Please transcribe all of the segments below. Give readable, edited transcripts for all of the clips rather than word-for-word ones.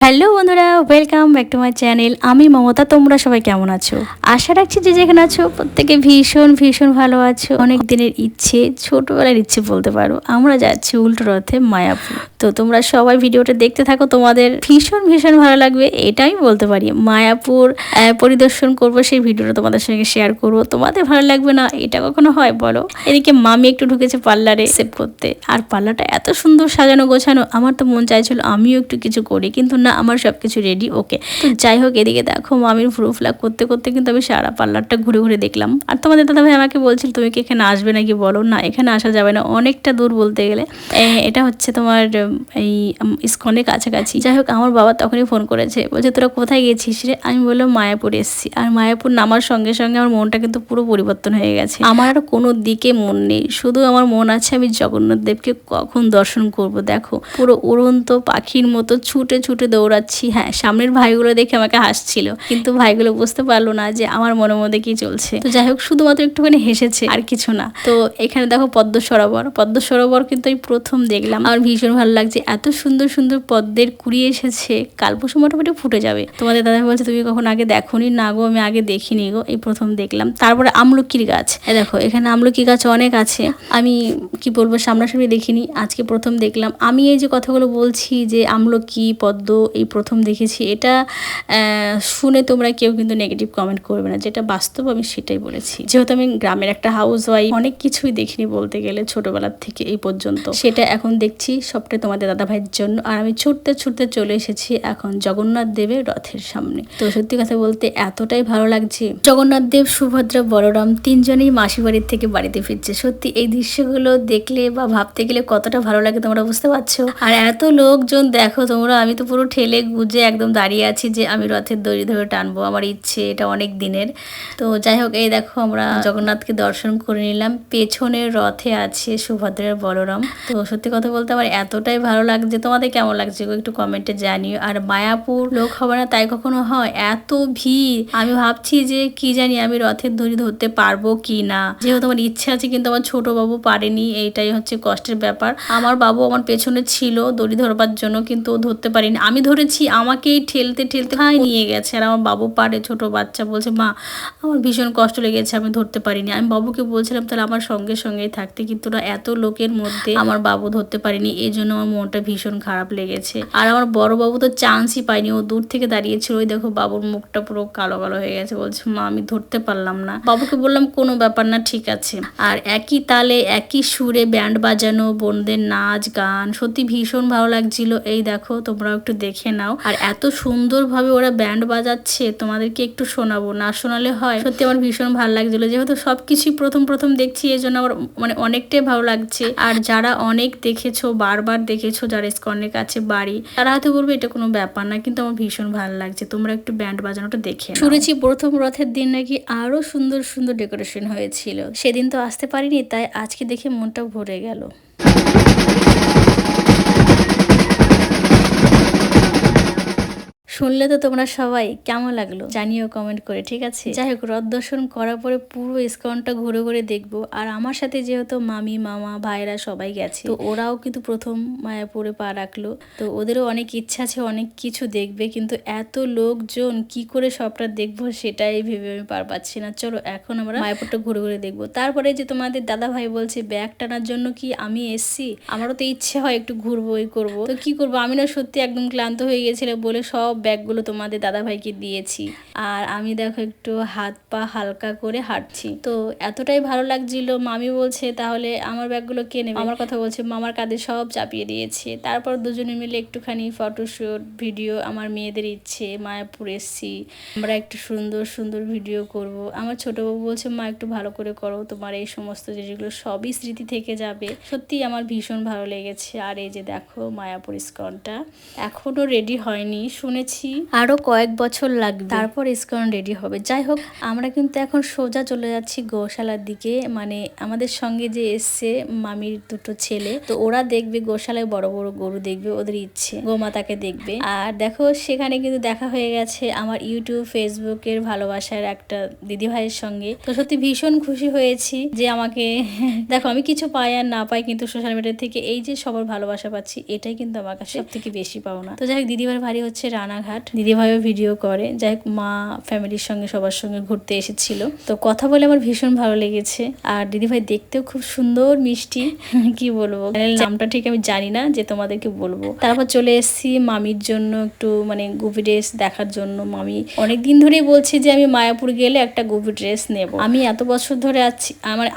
Hello বন্ধুরা, welcome back to my channel. আমি মমতা। তোমরা সবাই কেমন আছো? আশা রাখছি যে যেখানে আছো প্রত্যেকে ভীষণ ভীষণ ভালো আছো। অনেক দিনের ইচ্ছে, ছোটবেলার ইচ্ছে বলতে পারো, আমরা যাচ্ছি উল্টো রথে মায়াপুর। তো তোমরা সবাই ভিডিওটা দেখতে থাকো, তোমাদের ভীষণ ভীষণ ভালো লাগবে এটাই বলতে পারি। মায়াপুর পরিদর্শন করব, সেই ভিডিওটা তোমাদের সঙ্গে শেয়ার করবো। তোমাদের ভালো লাগবে না এটা কখনো হয় বলো? এদিকে মামি একটু ঢুকেছে পার্লারে সেভ করতে, আর পার্লারটা এত সুন্দর সাজানো গোছানো, আমার তো মন চাইছিল আমিও একটু কিছু করি, কিন্তু না, আমার সব কিছু রেডি। ওকে, তো যাই হোক, এদিকে দেখো মামির ভ্রু ফ্ল্যাগ করতে করতে কিন্তু আমি সারা পার্লারটা ঘুরে ঘুরে দেখলাম। আর তোমাদের দাদা ভাই আমাকে বলছিল তুমি কি এখানে আসবে নাকি, বলো না এখানে আসা যাবে না, অনেকটা দূর বলতে গেলে। এটা হচ্ছে তোমার এই ইস্কনের কাছাকাছি। যাই হোক, আমার বাবা তখনই ফোন করেছে, বলছে তোরা কোথায় গেছিস রে? আমি বললাম মায়াপুর এসেছি। আর মায়াপুর নামার সঙ্গে সঙ্গে আমার মনটা কিন্তু পুরো পরিবর্তন হয়ে গেছে। আমার আর কোনো দিকে মন নেই, শুধু আমার মন আছে আমি জগন্নাথ দেবকে কখন দর্শন করব। দেখো পুরো উড়ন্ত পাখির মতো ছুটে ছুটে দৌড়াচ্ছি। হ্যাঁ, সামনের ভাইগুলো দেখে আমাকে হাসছিল, কিন্তু ভাইগুলো বুঝতে পারলো না যে আমার মনের মধ্যে কি চলছে। তো যাই হোক, শুধুমাত্র একটুখানি হেসেছে, আর কিছু না। তো এখানে দেখো পদ্ম সরোবর কিন্তু আমি প্রথম দেখলাম, আমার ভীষণ ভালো লাগছে। এত সুন্দর সুন্দর পদ্মের কুড়ি এসেছে, কাল পরশু মোটামুটি ফুটে যাবে। তোমাদের দাদা বলছে তুমি কখন আগে দেখোনি? না গো, আমি আগে দেখিনি গো, এই প্রথম দেখলাম। তারপরে আমলকির গাছ, দেখো এখানে আমলকি গাছ অনেক আছে, আমি কি বলবো সামনাসামনি দেখিনি, আজকে প্রথম দেখলাম। আমি এই যে কথাগুলো বলছি যে আমলকি পদ্ম এই প্রথম দেখেছি, এটা শুনে তোমরা কেউ কিন্তু নেগেটিভ কমেন্ট করবে না, যেটা বাস্তব আমি সেটাই বলেছি। যেহেতু আমি গ্রামের একটা হাউস ওয়াইফ, অনেক কিছুই দেখিনি বলতে গেলে ছোটবেলার থেকে এই পর্যন্ত, সেটা এখন দেখছি সবটাই তোমাদের দাদা ভাইয়ের জন্য। আর আমি ছুটতে ছুটতে চলে এসেছি এখন জগন্নাথ দেবের রথের সামনে। তো সত্যি কথা বলতে এতটাই ভালো লাগছে, জগন্নাথ দেব, সুভদ্রা, বলরাম তিনজনেই মাসি বাড়ির থেকে বাড়িতে ফিরছে। সত্যি এই দৃশ্যগুলো দেখলে বা ভাবতে গেলে কতটা ভালো লাগে তোমরা বুঝতে পারছো। আর এত লোকজন দেখো তোমরা, আমি তো পুরো ঠেলে গুজে একদম দাঁড়িয়ে আছি যে আমি রথের দড়ি ধরে টানবো, আমার ইচ্ছে এটা অনেক দিনের। তো যাই হোক, এই দেখো আমরা জগন্নাথকে দর্শন করে নিলাম, পেছনের রথে আছে সুভদ্রার, বলরাম। তো সত্যি কথা বলতে আমার এতটাই ভালো লাগছে। তোমাদের কেমন লাগছে একটু কমেন্টে জানিও। আর মায়াপুর লোক হবে না তাই কখনো হয়? এত ভিড়, আমি ভাবছি যে কি জানি আমি রথের দড়ি ধরতে পারবো কি না। যেহেতু আমার ইচ্ছা আছে, কিন্তু আমার ছোট বাবু পারেনি, এইটাই হচ্ছে কষ্টের ব্যাপার। আমার বাবু আমার পেছনে ছিল দড়ি ধরবার জন্য, কিন্তু ও ধরতে পারিনি, আমি ধরেছি, আমাকেই ঠেলতে ঠেলতে নিয়ে গেছে। আর আমার বাবু পারে, ছোট বাচ্চা, বলছে মা আমার ভীষণ কষ্ট লেগেছে, আমি ধরতে পারিনি। আমি বাবুকে বলছিলাম তাহলে আমার সঙ্গে সঙ্গেই থাকতে, কিন্তু না, এত লোকের মধ্যে আমার বাবু ধরতে পারিনি, এই জন্য আমার মনটা ভীষণ খারাপ লেগেছে। আর আমার বড় বাবু তো চান্সই পাইনি, ও দূর থেকে দাঁড়িয়েছিল। ওই দেখো বাবুর মুখটা পুরো কালো কালো হয়ে গেছে, বলছে মা আমি ধরতে পারলাম না। বাবুকে বললাম কোনো ব্যাপার না, ঠিক আছে। আর একই তালে একই সুরে ব্যান্ড বাজানো, বোনদের নাচ গান, সত্যি ভীষণ ভালো লাগছিল। এই দেখো তোমরাও একটু দেখে নাও। আর এত সুন্দরভাবে ওরা ব্যান্ড বাজাচ্ছে, তোমাদেরকে একটু শোনাবো, না শোনালে হয়? সত্যি আমার ভীষণ ভালো লাগছিল, যেহেতু সবকিছুই প্রথম প্রথম দেখছি, এই জন্য আমার মানে অনেকটাই ভালো লাগছে। আর যারা অনেক দেখেছো, বারবার দেখেছো, যারা ইস্কনের কাছে বাড়ি, তারা হয়তো বলবে এটা কোনো ব্যাপার না, কিন্তু আমার ভীষণ ভালো লাগছে। তোমরা একটু ব্যান্ড বাজানোটা দেখে নাও। শুনেছি প্রথম রথের দিন নাকি আরো সুন্দর সুন্দর ডেকোরেশন হয়েছিল, সেদিন তো আসতে পারিনি, তাই আজকে দেখে মনটা ভরে গেল। শুনলে তো তোমরা সবাই কেমন লাগলো জানিও কমেন্ট করে, ঠিক আছে? যাই হোক, রথ দর্শন করার পরে পুরো ইস্কনটা ঘুরে ঘুরে দেখবো। আর আমার সাথে যেহেতু মামি, মামা, ভাইরা সবাই গেছে, তো ওরাও কিন্তু প্রথম মায়াপুরে পা রাখলো। তো ওদেরও অনেক ইচ্ছা আছে, অনেক কিছু দেখবে, কিন্তু এত লোকজন কি করে সবটা দেখবো সেটাই ভেবে আমি পার পাচ্ছি না। চলো এখন আমরা মায়াপুরটা ঘুরে ঘুরে দেখবো। তারপরে যে তোমাদের দাদা ভাই বলছে ব্যাগ টানার জন্য কি আমি এসছি, আমারও তো ইচ্ছে হয় একটু ঘুরবো, এই করবো, তো কি করবো, আমি না সত্যি একদম ক্লান্ত হয়ে গেছিল বলে সব ব্যাগগুলো তোমাদের দাদা ভাইকে দিয়েছি। আর আমি দেখো একটু হাত পা হালকা করে হাঁটছি, তো এতটাই ভালো লাগছিল। মামি বলছে তাহলে আমার ব্যাগগুলো কে নেবে, আমার কথা বলছে, মামার কাঁধে সব চাপিয়ে দিয়েছে। তারপর দুজনে মিলে একটুখানি ফটোশুট ভিডিও, আমার মেয়েদের ইচ্ছে মায়াপুর এসছি, আমরা একটু সুন্দর সুন্দর ভিডিও করব। আমার ছোট বাবু বলছে মা একটু ভালো করে করো, তোমার এই সমস্ত জিনিসগুলো সবই স্মৃতি থেকে যাবে। সত্যি আমার ভীষণ ভালো লেগেছে। আর এই যে দেখো মায়াপুর ইস্কনটা এখনো রেডি হয়নি, শুনেছি শুনেছি আরো কয়েক বছর লাগবে, তারপর ইস্কন রেডি হবে। যাই হোক, আমরা কিন্তু এখন সোজা চলে যাচ্ছি গোশালার দিকে। মানে আমাদের সঙ্গে যে এসছে মামির দুটো ছেলে, তো ওরা দেখবে গোশালায় বড় বড় গরু দেখবে, ওদের ইচ্ছে গোমাতাকে দেখবে। আর দেখো সেখানে কিন্তু দেখা হয়ে গেছে আমার ইউটিউব ফেসবুকের ভালোবাসার একটা দিদি ভাইয়ের সঙ্গে। তো সত্যি ভীষণ খুশি হয়েছি যে আমাকে দেখো আমি কিছু পাই আর না পাই, কিন্তু সোশ্যাল মিডিয়া থেকে এই যে সবার ভালোবাসা পাচ্ছি, এটাই কিন্তু আমার কাছে সব থেকে বেশি পাওনা। তো যাই হোক, দিদিভাইয়ের বাড়ি হচ্ছে রানাঘাট, দিদিভাইও ভিডিও করে। যাই হোক, মা ফ্যামিলির সঙ্গে সবার সঙ্গে ঘুরতে এসেছিল, তো কথা বলে আমার ভীষণ ভালো লেগেছে। আর দিদিভাই দেখতেও খুব সুন্দর মিষ্টি, কি বলবো, নামটা ঠিক আমি জানি না যে তোমাদেরকে বলবো। তারপর চলে এসেছি মামির জন্য একটু মানে গুপি ড্রেস দেখার জন্য। মামি অনেকদিন ধরেই বলছে যে আমি মায়াপুর গেলে একটা গুপি ড্রেস নেব। আমি এত বছর ধরে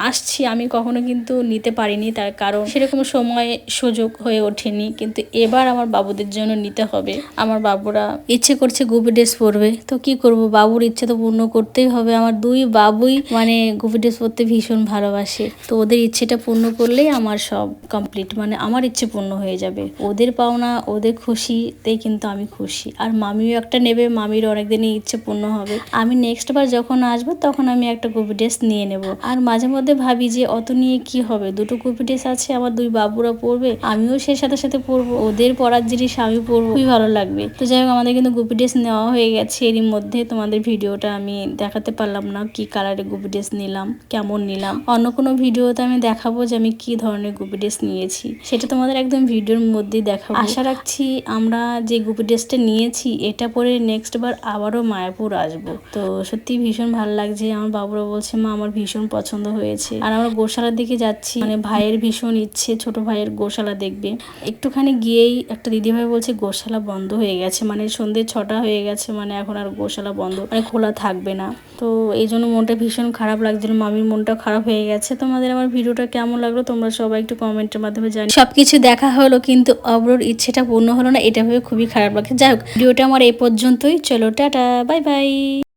আসছি, আমি কখনো কিন্তু নিতে পারিনি, তার কারণ সেরকম সময় সুযোগ হয়ে ওঠেনি। কিন্তু এবার আমার বাবুদের জন্য নিতে হবে। আমার বাবুরা ইচ্ছে করছে গুপি ড্রেস পরবে, তো কি করব, বাবুর ইচ্ছে তো পূর্ণ করতেই হবে। আমার দুই বাবুই মানে গুপি ড্রেস পরতে ভীষণ ভালোবাসে, তো ওদের ইচ্ছেটা পূর্ণ করলেই আমার সব কমপ্লিট, মানে আমার ইচ্ছে পূর্ণ হয়ে যাবে। ওদের পাওনা, ওদের খুশিতেই কিন্তু আমি খুশি। আর মামিও একটা নেবে, মামির অনেকদিনই ইচ্ছে পূর্ণ হবে। আমি নেক্সট বার যখন আসবো তখন আমি একটা গুপি ড্রেস নিয়ে নেব। আর মাঝে মধ্যে ভাবি যে অত নিয়ে কি হবে, দুটো গুপি ড্রেস আছে, আমার দুই বাবুরা পরবে, আমিও সেই সাথে সাথে পরবো, ওদের পরার জিনিস আমি পরবো, খুবই ভালো লাগবে। তো যাই হোক, আমাদের কিন্তু গুপি ড্রেস নেওয়া হয়ে গেছে। এরই মধ্যে তোমাদের ভিডিওটা আমি দেখাতে পারলাম না কি কালারের গুপি ড্রেস নিলাম, কেমন নিলাম। অন্য কোনো ভিডিওতে আমি দেখাবো যে আমি কি ধরনের গুপি ড্রেস নিয়েছি, সেটা তোমাদের একদম ভিডিওর মধ্যেই দেখাবো। আশা রাখছি আমরা যে গুপি ড্রেসটা নিয়েছি এটা পরে নেক্সট বার আবারও মায়াপুর আসবো। তো সত্যি ভীষণ ভালো লাগছে। আমার বাবুরা বলছে মা আমার ভীষণ পছন্দ হয়েছে। আর আমরা গোশালার দিকে যাচ্ছি, মানে ভাইয়ের ভীষণ ইচ্ছে ছোট ভাইয়ের গোশালা দেখবে। একটুখানি গিয়েই একটা দিদিভাই বলছে গোশালা বন্ধ হয়ে গেছে, মানে সন্ধ্যে 6টা হয়ে গেছে, মানে এখন আর গোশালা বন্ধ, মানে খোলা থাকবে না। তো এই জন্য মনটা ভীষণ খারাপ লাগছিল, মামির মনটা খারাপ হয়ে গেছে। তোমাদের আমার ভিডিওটা কেমন লাগলো তোমরা সবাই একটু কমেন্টের মাধ্যমে জানি। সবকিছু দেখা হলো কিন্তু অব্রর ইচ্ছেটা পূর্ণ হলো না, এটা ভেবে খুবই খারাপ লাগছে। যাই হোক, ভিডিওটা আমার এই পর্যন্তই। চলো টাটা, বাই বাই।